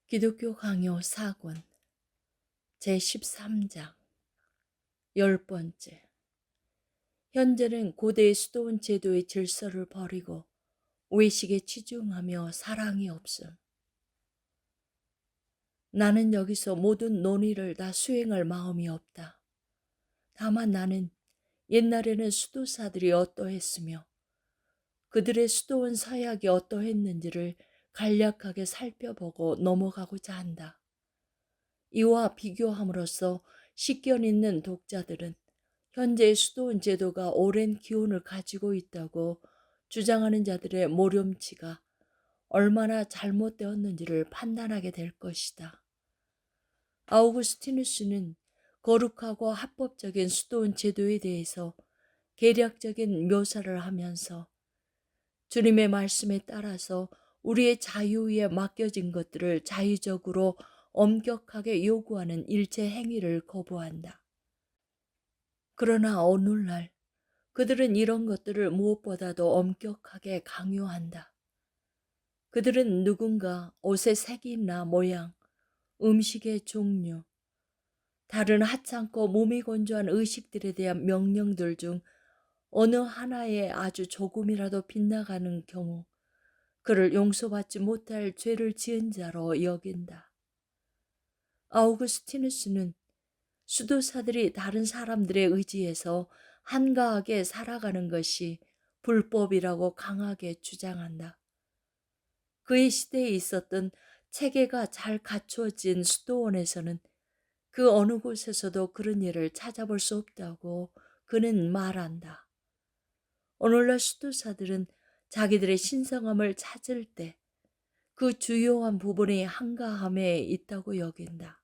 기독교 강요 4권 제13장 10번째. 현재는 고대의 수도원 제도의 질서를 버리고 외식에 치중하며 사랑이 없음. 나는 여기서 모든 논의를 다 수행할 마음이 없다. 다만 나는 옛날에는 수도사들이 어떠했으며 그들의 수도원 사약이 어떠했는지를 간략하게 살펴보고 넘어가고자 한다. 이와 비교함으로써 식견 있는 독자들은 현재의 수도원 제도가 오랜 기원을 가지고 있다고 주장하는 자들의 모렴치가 얼마나 잘못되었는지를 판단하게 될 것이다. 아우구스티누스는 거룩하고 합법적인 수도원 제도에 대해서 계략적인 묘사를 하면서 주님의 말씀에 따라서 우리의 자유에 맡겨진 것들을 자의적으로 엄격하게 요구하는 일체 행위를 거부한다. 그러나 오늘날 그들은 이런 것들을 무엇보다도 엄격하게 강요한다. 그들은 누군가 옷의 색이나 모양, 음식의 종류, 다른 하찮고 몸이 건조한 의식들에 대한 명령들 중 어느 하나에 아주 조금이라도 빗나가는 경우 그를 용서받지 못할 죄를 지은 자로 여긴다. 아우구스티누스는 수도사들이 다른 사람들의 의지에서 한가하게 살아가는 것이 불법이라고 강하게 주장한다. 그의 시대에 있었던 체계가 잘 갖추어진 수도원에서는 그 어느 곳에서도 그런 일을 찾아볼 수 없다고 그는 말한다. 오늘날 수도사들은 자기들의 신성함을 찾을 때 그 주요한 부분이 한가함에 있다고 여긴다.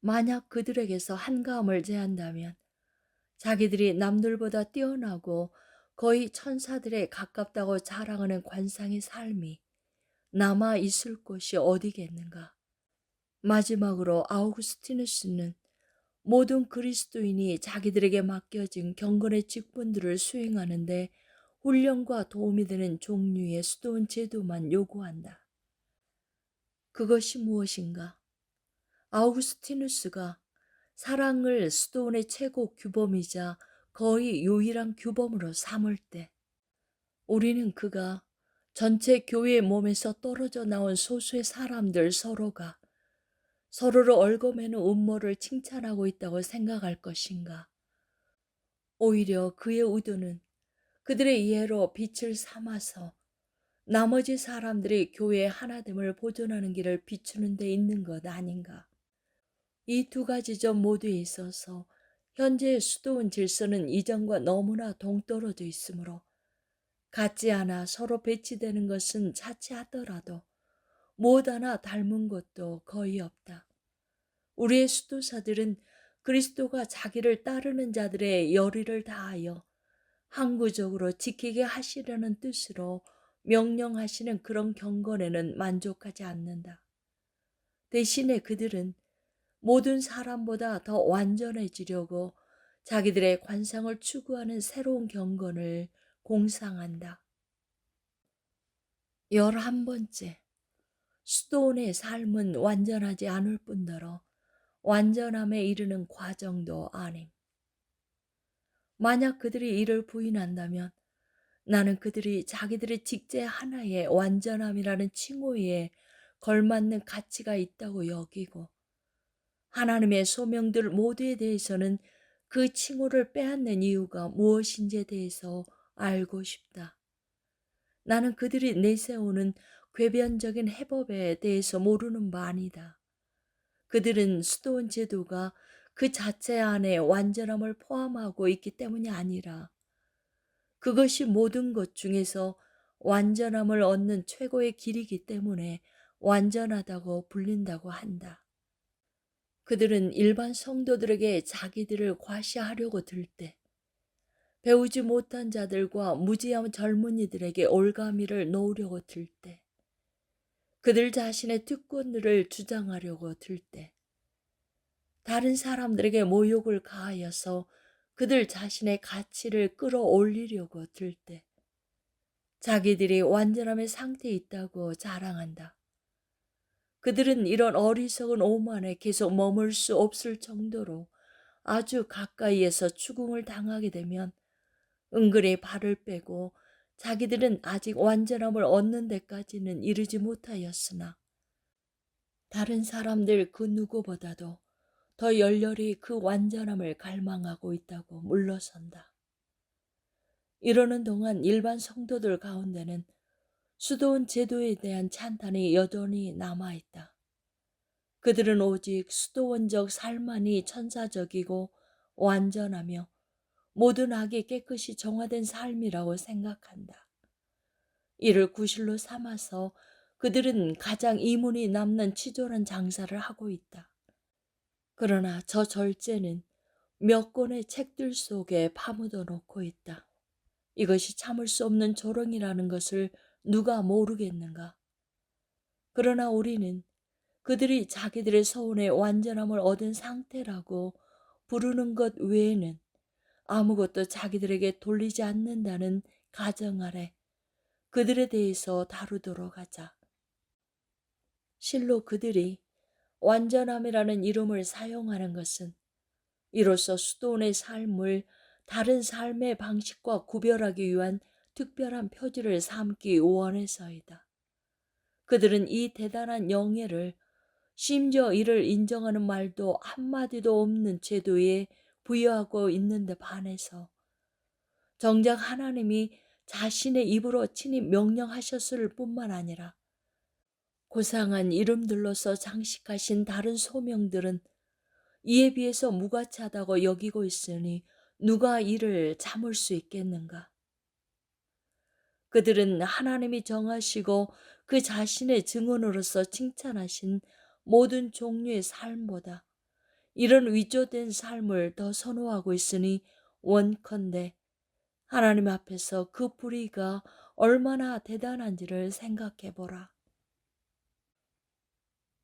만약 그들에게서 한가함을 제한다면 자기들이 남들보다 뛰어나고 거의 천사들에 가깝다고 자랑하는 관상의 삶이 남아 있을 곳이 어디겠는가. 마지막으로 아우구스티누스는 모든 그리스도인이 자기들에게 맡겨진 경건의 직분들을 수행하는데 훈련과 도움이 되는 종류의 수도원 제도만 요구한다. 그것이 무엇인가? 아우구스티누스가 사랑을 수도원의 최고 규범이자 거의 유일한 규범으로 삼을 때 우리는 그가 전체 교회의 몸에서 떨어져 나온 소수의 사람들 서로가 서로를 얽어매는 음모를 칭찬하고 있다고 생각할 것인가? 오히려 그의 의도는 그들의 이해로 빛을 삼아서 나머지 사람들이 교회의 하나됨을 보존하는 길을 비추는 데 있는 것 아닌가? 이 두 가지 점 모두에 있어서 현재의 수도원 질서는 이전과 너무나 동떨어져 있으므로 같지 않아 서로 배치되는 것은 자취하더라도 무엇 하나 닮은 것도 거의 없다. 우리의 수도사들은 그리스도가 자기를 따르는 자들의 열의를 다하여 항구적으로 지키게 하시려는 뜻으로 명령하시는 그런 경건에는 만족하지 않는다. 대신에 그들은 모든 사람보다 더 완전해지려고 자기들의 관상을 추구하는 새로운 경건을 공상한다. 11번째. 수도원의 삶은 완전하지 않을 뿐더러 완전함에 이르는 과정도 아님. 만약 그들이 이를 부인한다면 나는 그들이 자기들의 직제 하나의 완전함이라는 칭호에 걸맞는 가치가 있다고 여기고 하나님의 소명들 모두에 대해서는 그 칭호를 빼앗는 이유가 무엇인지에 대해서 알고 싶다. 나는 그들이 내세우는 궤변적인 해법에 대해서 모르는 바 아니다. 그들은 수도원 제도가 그 자체 안에 완전함을 포함하고 있기 때문이 아니라 그것이 모든 것 중에서 완전함을 얻는 최고의 길이기 때문에 완전하다고 불린다고 한다. 그들은 일반 성도들에게 자기들을 과시하려고 들 때, 배우지 못한 자들과 무지한 젊은이들에게 올가미를 놓으려고 들 때, 그들 자신의 특권들을 주장하려고 들 때, 다른 사람들에게 모욕을 가하여서 그들 자신의 가치를 끌어올리려고 들 때, 자기들이 완전함의 상태에 있다고 자랑한다. 그들은 이런 어리석은 오만에 계속 머물 수 없을 정도로 아주 가까이에서 추궁을 당하게 되면 은근히 발을 빼고 자기들은 아직 완전함을 얻는 데까지는 이르지 못하였으나 다른 사람들 그 누구보다도 더 열렬히 그 완전함을 갈망하고 있다고 물러선다. 이러는 동안 일반 성도들 가운데는 수도원 제도에 대한 찬탄이 여전히 남아있다. 그들은 오직 수도원적 삶만이 천사적이고 완전하며 모든 악이 깨끗이 정화된 삶이라고 생각한다. 이를 구실로 삼아서 그들은 가장 이문이 남는 치졸한 장사를 하고 있다. 그러나 저 절제는 몇 권의 책들 속에 파묻어 놓고 있다. 이것이 참을 수 없는 조롱이라는 것을 누가 모르겠는가? 그러나 우리는 그들이 자기들의 서원의 완전함을 얻은 상태라고 부르는 것 외에는 아무것도 자기들에게 돌리지 않는다는 가정 아래 그들에 대해서 다루도록 하자. 실로 그들이 완전함이라는 이름을 사용하는 것은 이로써 수도원의 삶을 다른 삶의 방식과 구별하기 위한 특별한 표지를 삼기 원해서이다. 그들은 이 대단한 영예를 심지어 이를 인정하는 말도 한마디도 없는 제도에 부여하고 있는데 반해서 정작 하나님이 자신의 입으로 친히 명령하셨을 뿐만 아니라 고상한 이름들로서 장식하신 다른 소명들은 이에 비해서 무가치하다고 여기고 있으니 누가 이를 참을 수 있겠는가? 그들은 하나님이 정하시고 그 자신의 증언으로서 칭찬하신 모든 종류의 삶보다 이런 위조된 삶을 더 선호하고 있으니 원컨대 하나님 앞에서 그 불의가 얼마나 대단한지를 생각해 보라.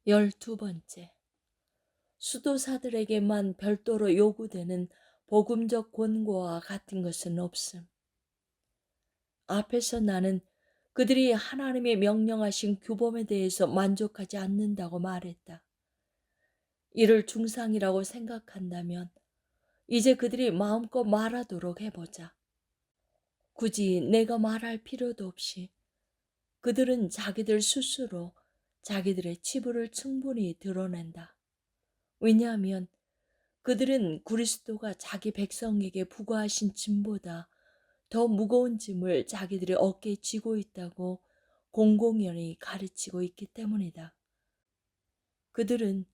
12번째, 수도사들에게만 별도로 요구되는 복음적 권고와 같은 것은 없음. 앞에서 나는 그들이 하나님의 명령하신 규범에 대해서 만족하지 않는다고 말했다. 이를 중상이라고 생각한다면 이제 그들이 마음껏 말하도록 해보자. 굳이 내가 말할 필요도 없이 그들은 자기들 스스로 자기들의 치부를 충분히 드러낸다. 왜냐하면 그들은 그리스도가 자기 백성에게 부과하신 짐보다 더 무거운 짐을 자기들의 어깨에 쥐고 있다고 공공연히 가르치고 있기 때문이다. 그들은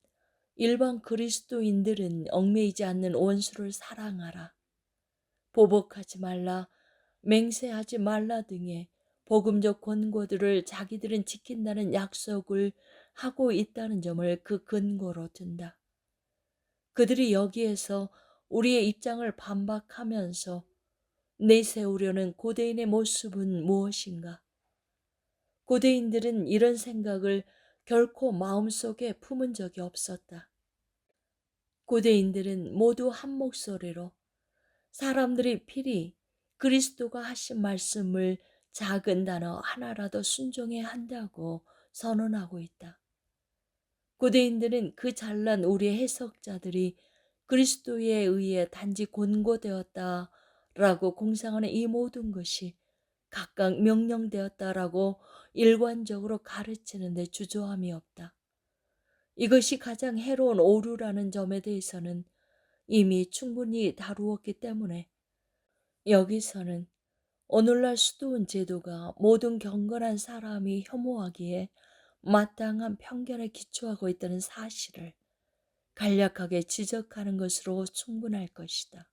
일반 그리스도인들은 얽매이지 않는 원수를 사랑하라, 보복하지 말라, 맹세하지 말라 등의 복음적 권고들을 자기들은 지킨다는 약속을 하고 있다는 점을 그 근거로 든다. 그들이 여기에서 우리의 입장을 반박하면서 내세우려는 고대인의 모습은 무엇인가? 고대인들은 이런 생각을 결코 마음속에 품은 적이 없었다. 고대인들은 모두 한 목소리로 사람들이 필히 그리스도가 하신 말씀을 작은 단어 하나라도 순종해야 한다고 선언하고 있다. 고대인들은 그 잘난 우리의 해석자들이 그리스도에 의해 단지 권고되었다라고 공상하는 이 모든 것이 각각 명령되었다라고 일관적으로 가르치는 데 주저함이 없다. 이것이 가장 해로운 오류라는 점에 대해서는 이미 충분히 다루었기 때문에 여기서는 오늘날 수도원 제도가 모든 경건한 사람이 혐오하기에 마땅한 편견에 기초하고 있다는 사실을 간략하게 지적하는 것으로 충분할 것이다.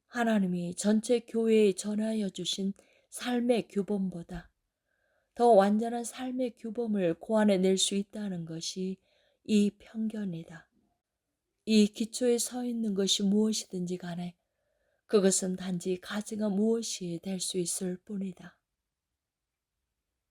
하나님이 전체 교회에 전하여 주신 삶의 규범보다 더 완전한 삶의 규범을 고안해낼 수 있다는 것이 이 편견이다. 이 기초에 서 있는 것이 무엇이든지 간에 그것은 단지 가증한 무엇이 될 수 있을 뿐이다.